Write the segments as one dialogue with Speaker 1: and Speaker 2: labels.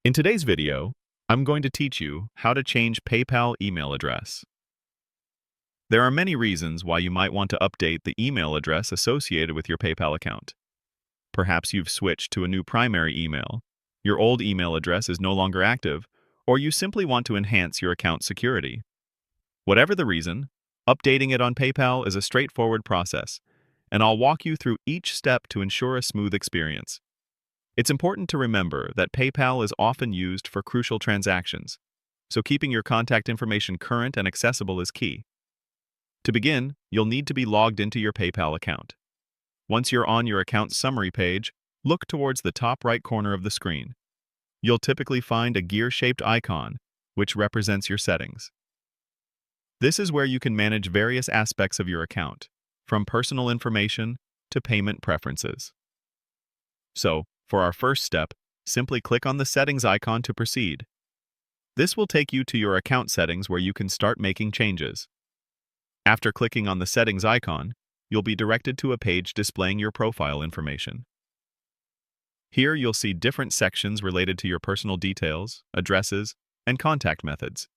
Speaker 1: In today's video, I'm going to teach you how to change PayPal email address. There are many reasons why you might want to update the email address associated with your PayPal account. Perhaps you've switched to a new primary email, your old email address is no longer active, or you simply want to enhance your account security. Whatever the reason, updating it on PayPal is a straightforward process, and I'll walk you through each step to ensure a smooth experience. It's important to remember that PayPal is often used for crucial transactions, so keeping your contact information current and accessible is key. To begin, you'll need to be logged into your PayPal account. Once you're on your account summary page, look towards the top right corner of the screen. You'll typically find a gear-shaped icon, which represents your settings. This is where you can manage various aspects of your account, from personal information to payment preferences. So, for our first step, simply click on the settings icon to proceed. This will take you to your account settings where you can start making changes. After clicking on the settings icon, you'll be directed to a page displaying your profile information. Here you'll see different sections related to your personal details, addresses, and contact methods.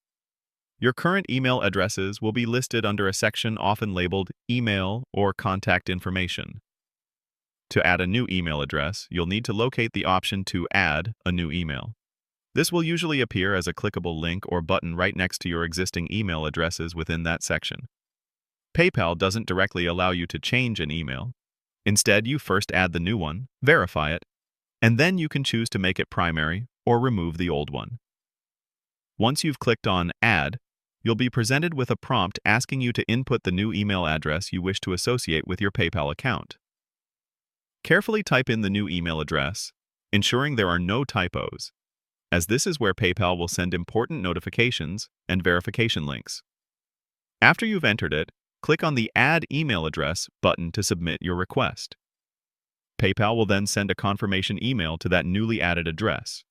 Speaker 1: Your current email addresses will be listed under a section often labeled Email or Contact Information. To add a new email address, you'll need to locate the option to Add a new email. This will usually appear as a clickable link or button right next to your existing email addresses within that section. PayPal doesn't directly allow you to change an email. Instead, you first add the new one, verify it, and then you can choose to make it primary or remove the old one. Once you've clicked on Add, you'll be presented with a prompt asking you to input the new email address you wish to associate with your PayPal account. Carefully type in the new email address, ensuring there are no typos, as this is where PayPal will send important notifications and verification links. After you've entered it, click on the Add Email Address button to submit your request. PayPal will then send a confirmation email to that newly added address.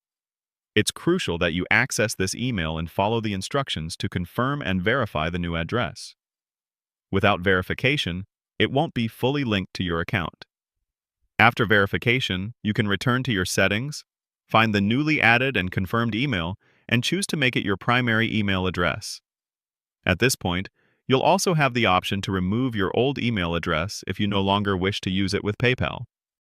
Speaker 1: It's crucial that you access this email and follow the instructions to confirm and verify the new address. Without verification, it won't be fully linked to your account. After verification, you can return to your settings, find the newly added and confirmed email, and choose to make it your primary email address. At this point, you'll also have the option to remove your old email address if you no longer wish to use it with PayPal.